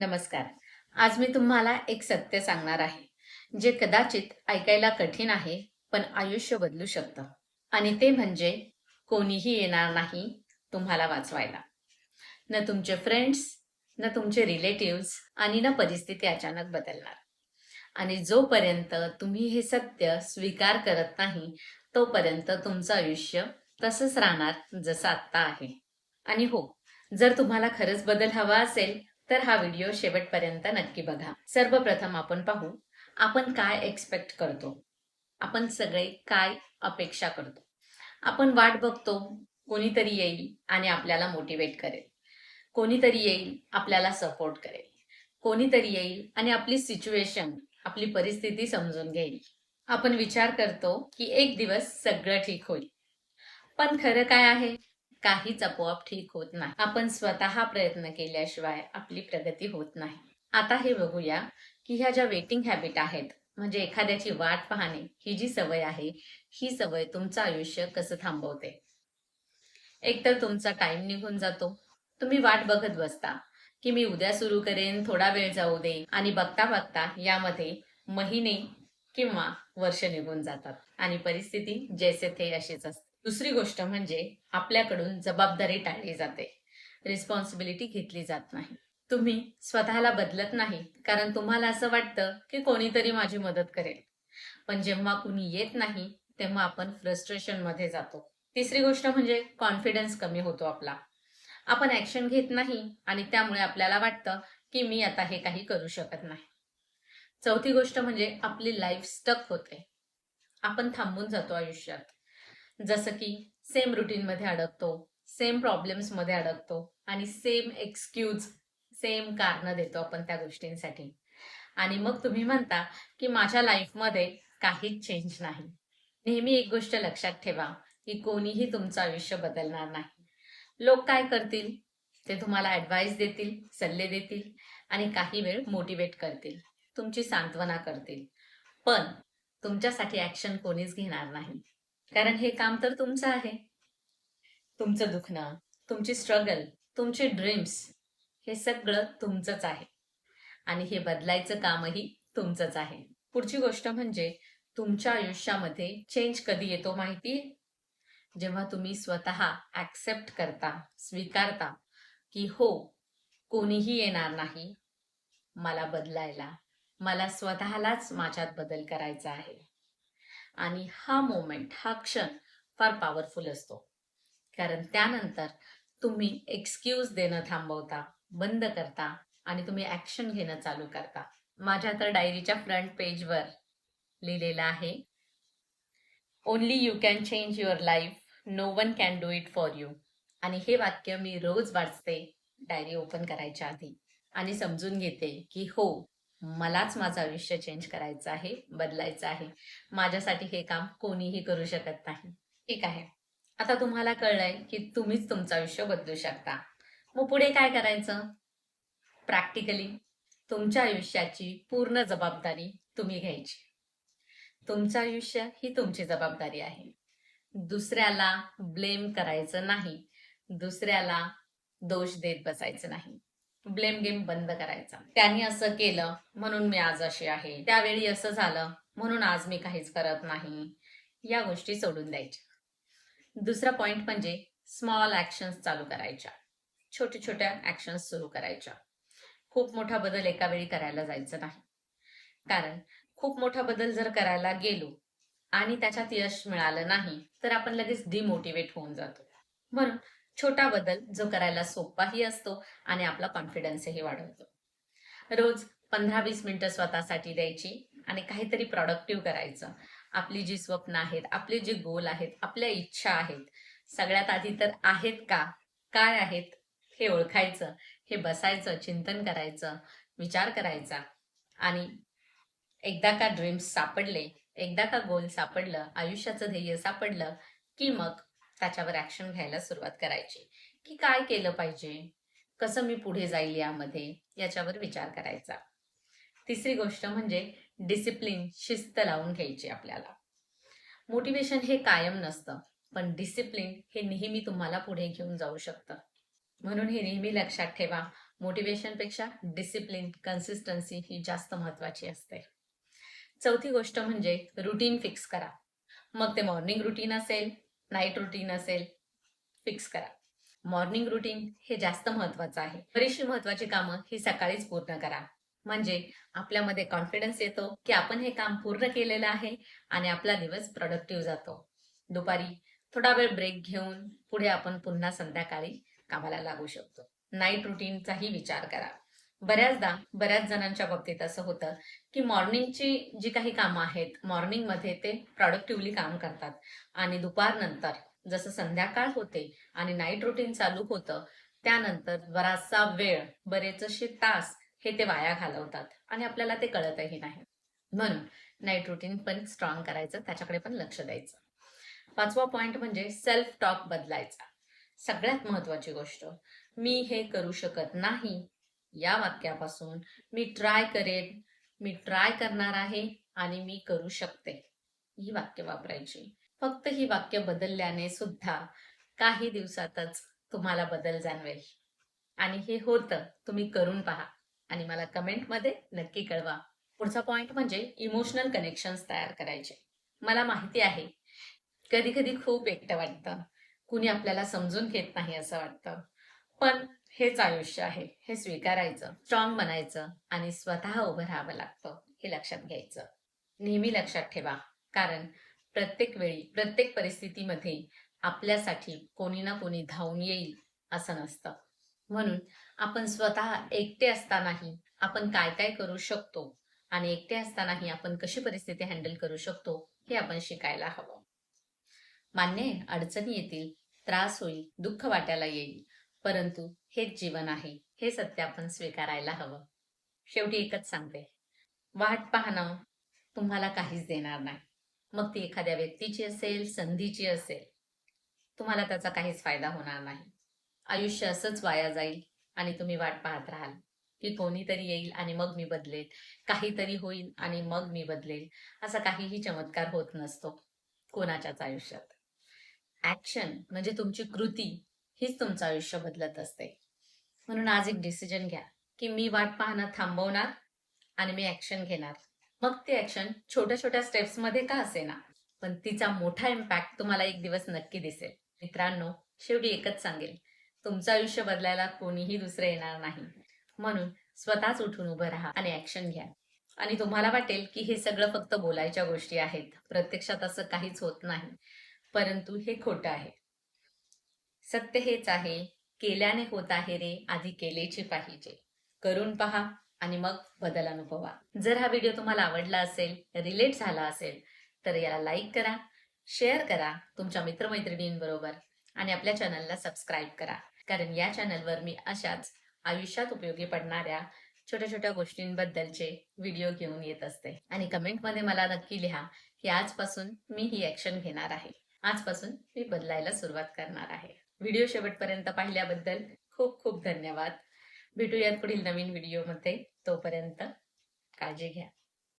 नमस्कार. आज मी तुम्हाला एक सत्य सांगणार आहे, जे कदाचित ऐकायला कठीण आहे, पण आयुष्य बदलू शकतं. आणि ते म्हणजे कोणीही येणार नाही तुम्हाला वाचवायला. न तुमचे फ्रेंड्स, न तुमचे रिलेटिव्हज आणि न परिस्थिती अचानक बदलणार. आणि जोपर्यंत तुम्ही हे सत्य स्वीकार करत नाही, तोपर्यंत तुमचं आयुष्य तसंच राहणार जसं आत्ता आहे. आणि हो, जर तुम्हाला खरंच बदल हवा असेल, तर हा व्हिडिओ शेवटपर्यंत नक्की बघा. सर्वप्रथम आपण पाहू, आपण काय एक्सपेक्ट करतो. आपण सगळे काय अपेक्षा करतो. आपण वाट बघतो, कोणीतरी येईल आणि आपल्याला मोटिवेट करेल. कोणीतरी येईल, आपल्याला सपोर्ट करेल. कोणीतरी येईल आणि आपली सिच्युएशन, आपली परिस्थिती समजून घेईल. आपण विचार करतो, की एक दिवस सगळं ठीक होईल. पण खरं काय आहे? काहीच आपोआप ठीक होत नाही. आपण स्वतः प्रयत्न केल्याशिवाय आपली प्रगती होत नाही. आता हे बघूया, की ह्या ज्या वेटिंग हॅबिट आहेत, म्हणजे एखाद्याची वाट पाहणे, ही जी सवय आहे, ही सवय तुमचं आयुष्य कसं थांबवते. एकतर तुमचा टाइम निघून जातो. तुम्ही वाट बघत बसता, की मी उद्या सुरू करेन, थोडा वेळ जाऊ दे आणि बघता बघता यामध्ये महिने किंवा वर्ष निघून जातात आणि परिस्थिती जैसे थे अशीच असते. दुसरी गोष्ट म्हणजे आपल्याकडून जबाबदारी टाळली जाते. रिस्पॉन्सिबिलिटी घेतली जात नाही. तुम्ही स्वतःला बदलत नाही कारण तुम्हाला असं वाटतं, की कोणीतरी माझी मदत करेल. पण जेव्हा कुणी येत नाही, तेव्हा आपण फ्रस्ट्रेशनमध्ये जातो. तिसरी गोष्ट म्हणजे कॉन्फिडन्स कमी होतो आपला. आपण ॲक्शन घेत नाही आणि त्यामुळे आपल्याला वाटतं, की मी आता हे काही करू शकत नाही. चौथी गोष्ट म्हणजे आपली लाईफ स्टक होते. आपण थांबून जातो आयुष्यात. जसं की सेम रुटीनमध्ये अडकतो, सेम प्रॉब्लेम्समध्ये अडकतो आणि सेम एक्सक्यूज, सेम कारणं देतो आपण त्या गोष्टींसाठी. आणि मग तुम्ही म्हणता, की माझ्या लाईफमध्ये काहीच चेंज नाही. नेहमी एक गोष्ट लक्षात ठेवा, की कोणीही तुमचं आयुष्य बदलणार नाही. लोक काय करतील? ते तुम्हाला ॲडवाईस देतील, सल्ले देतील आणि काही वेळ मोटिवेट करतील. तुमची सांत्वना करतील. पण तुमच्यासाठी ॲक्शन कोणीच घेणार नाही. कारण हे काम तर तुमचं आहे. तुमचं दुखणं, तुमची स्ट्रगल, तुमचे ड्रीम्स हे सगळं तुमचंच आहे. आणि हे बदलायचं कामही तुमचंच आहे. पुढची गोष्ट म्हणजे तुमच्या आयुष्यामध्ये चेंज कधी येतो माहिती? जेव्हा तुम्ही स्वतः ॲक्सेप्ट करता, स्वीकारता, की हो, कोणीही येणार नाही मला बदलायला. मला स्वतःलाच माझ्यात बदल करायचा आहे. आणि हा मोमेंट, हा क्षण फार पॉवरफुल असतो. कारण त्यानंतर तुम्ही एक्सक्यूज देणं थांबवता, बंद करता आणि तुम्ही ॲक्शन घेणं चालू करता. माझ्या तर डायरीच्या फ्रंट पेजवर लिहिलेलं आहे, only you can change your life, no one can do it for you. आणि हे वाक्य मी रोज वाचते डायरी ओपन करायच्या आधी आणि समजून घेते, की हो, मलाच माझं आयुष्य चेंज करायचं आहे, बदलायचं आहे. माझ्यासाठी हे काम कोणीही करू शकत नाही. ठीक आहे. आता तुम्हाला कळलंय, की तुम्हीच तुमचं आयुष्य बदलू शकता. मग पुढे काय करायचं? प्रॅक्टिकली तुमच्या आयुष्याची पूर्ण जबाबदारी तुम्ही घ्यायची. तुमचं आयुष्य ही तुमची जबाबदारी आहे. दुसऱ्याला ब्लेम करायचं नाही. दुसऱ्याला दोष देत बसायचं नाही. ब्लेम गेम बंद करायचा. त्यांनी असं केलं म्हणून मी आज अशी आहे. त्यावेळी असं झालं म्हणून आज मी काहीच करत नाही. या गोष्टी सोडून द्यायच्या. दुसरा पॉइंट म्हणजे स्मॉल ॲक्शन्स चालू करायच्या. छोट्या-छोट्या ॲक्शन्स सुरू करायच्या. खूप मोठा बदल एका वेळी करायला जायचं नाही. कारण खूप मोठा बदल जर करायला गेलो आणि त्याच्यात यश मिळालं नाही, तर आपण लगेच डिमोटिवेट होऊन जातो. म्हणून छोटा बदल जो करायला सोपाही असतो आणि आपला कॉन्फिडन्सही वाढवतो. रोज 15-20 मिनिटं स्वतःसाठी द्यायची आणि काहीतरी प्रॉडक्टिव्ह करायचं. आपली जी स्वप्न आहेत, आपले जे गोल आहेत, आपल्या इच्छा आहेत, सगळ्यात आधी तर आहेत का? काय आहेत? हे ओळखायचं, हे बसायचं, चिंतन करायचं, विचार करायचा आणि एकदा का ड्रीम्स सापडले, एकदा का गोल सापडलं, आयुष्याचं ध्येय सापडलं, की मग त्याच्यावर ॲक्शन घ्यायला सुरुवात करायची, की काय केलं पाहिजे? कसं मी पुढे जाईल यामध्ये? याच्यावर विचार करायचा. तिसरी गोष्ट म्हणजे डिसिप्लिन, शिस्त लावून घ्यायची आपल्याला. मोटिवेशन हे कायम नसतं, पण डिसिप्लिन हे नेहमी तुम्हाला पुढे घेऊन जाऊ शकतं. म्हणून हे नेहमी लक्षात ठेवा, मोटिवेशनपेक्षा डिसिप्लिन, कन्सिस्टन्सी ही जास्त महत्वाची असते. चौथी गोष्ट म्हणजे रुटीन फिक्स करा. मग ते मॉर्निंग रुटीन असेल, नाईट रुटीन असेल, फिक्स करा. मॉर्निंग रुटीन हे जास्त महत्वाचं आहे. बरीचशी महत्वाची कामं ही सकाळीच पूर्ण करा. म्हणजे आपल्यामध्ये कॉन्फिडन्स येतो की आपण हे काम पूर्ण केलेलं आहे आणि आपला दिवस प्रोडक्टिव्ह जातो. दुपारी थोडा वेळ ब्रेक घेऊन पुढे आपण पुन्हा संध्याकाळी कामाला लागू शकतो. नाईट रुटीनचाही विचार करा. बऱ्याचदा बऱ्याच जणांच्या बाबतीत असं होतं की मॉर्निंगची जी काही कामं आहेत मॉर्निंगमध्ये ते प्रोडक्टिव्हली काम करतात आणि दुपारनंतर जसं संध्याकाळ होते आणि नाईट रुटीन चालू होतं त्यानंतर बराचसा वेळ, बरेचसे तास हे ते वाया घालवतात आणि आपल्याला ते कळतही नाही. म्हणून नाईट रुटीन पण स्ट्रॉंग करायचं, त्याच्याकडे पण लक्ष द्यायचं. पाचवा पॉइंट म्हणजे सेल्फ टॉक बदलायचा. सगळ्यात महत्वाची गोष्ट, मी हे करू शकत नाही या वाक्यापासून मी ट्राय करेन, मी ट्राय करणार आहे आणि मी करू शकते ही वाक्य वापरायची. फक्त ही वाक्य बदलल्याने सुद्धा काही दिवसातच तुम्हाला बदल जाणवेल आणि हे होतं. तुम्ही करून पहा आणि मला कमेंटमध्ये नक्की कळवा. पुढचा पॉइंट म्हणजे इमोशनल कनेक्शन्स तयार करायचे. मला माहिती आहे कधी कधी खूप एकटं वाटतं, कुणी आपल्याला समजून घेत नाही असं वाटतं, पण हेच आयुष्य आहे हे स्वीकारायचं, स्ट्रॉंग बनायचं आणि स्वतः उभं राहावं लागतं हे लक्षात घ्यायचं. नेहमी लक्षात ठेवा, कारण प्रत्येक वेळी प्रत्येक परिस्थितीमध्ये आपल्यासाठी कोणी ना कोणी धावून येईल असं नसतं. म्हणून आपण स्वतः एकटे असतानाही आपण काय काय करू शकतो आणि एकटे असतानाही आपण कशी परिस्थिती हँडल करू शकतो हे आपण शिकायला हवं. मान्य आहे, अडचणी येतील, त्रास होईल, दुःख वाटायला येईल, परंतु हेच जीवन आहे हे सत्य आपण स्वीकारायला हवं. शेवटी एकच सांगते, वाट पाहणं तुम्हाला काहीच देणार नाही. मग ती एखाद्या व्यक्तीची असेल, संधीची असेल, तुम्हाला त्याचा काहीच फायदा होणार नाही. आयुष्य असंच वाया जाईल आणि तुम्ही वाट पाहत राहाल की कोणीतरी येईल आणि मग मी बदलेल, काहीतरी होईल आणि मग मी बदलेल. असा काहीही चमत्कार होत नसतो कोणाच्याच आयुष्यात. ऍक्शन म्हणजे तुमची कृती हीच तुमचं आयुष्य बदलत असते. म्हणून आज एक डिसिजन घ्या की मी वाट पाहणं थांबवणार आणि मी ऍक्शन घेणार. मग ती ऍक्शन छोट्या छोट्या स्टेप्स मध्ये का असेना, पण तिचा मोठा इम्पॅक्ट तुम्हाला एक दिवस नक्की दिसेल. मित्रांनो, शेवटी एकच सांगेल, तुमचं आयुष्य बदलायला कोणीही दुसरं येणार नाही. म्हणून स्वतःच उठून उभं राहा आणि ऍक्शन घ्या. आणि तुम्हाला वाटेल की हे सगळं फक्त बोलायच्या गोष्टी आहेत, प्रत्यक्षात असं काहीच होत नाही, परंतु हे खोटं आहे. सत्य हेच आहे, केल्याने होत आहे रे, आधी केलेची पाहिजे. करून पहा आणि मग बदल अनुभवा. जर हा व्हिडिओ तुम्हाला आवडला असेल, रिलेट झाला असेल, तर याला लाईक करा, शेअर करा तुमच्या मित्रमैत्रिणींबरोबर आणि आपल्या चॅनलला सबस्क्राईब करा. कारण या चॅनलवर मी अशाच आयुष्यात उपयोगी पडणाऱ्या छोट्या छोट्या गोष्टींबद्दलचे व्हिडिओ घेऊन येत असते. आणि कमेंटमध्ये मला नक्की लिहा की आजपासून मी ही ऍक्शन घेणार आहे, आजपासून मी बदलायला सुरुवात करणार आहे. व्हिडिओ शेवटपर्यंत पाहिल्याबद्दल खूप खूप धन्यवाद. भेटूयात पुढील नवीन व्हिडिओमध्ये. तोपर्यंत काळजी घ्या.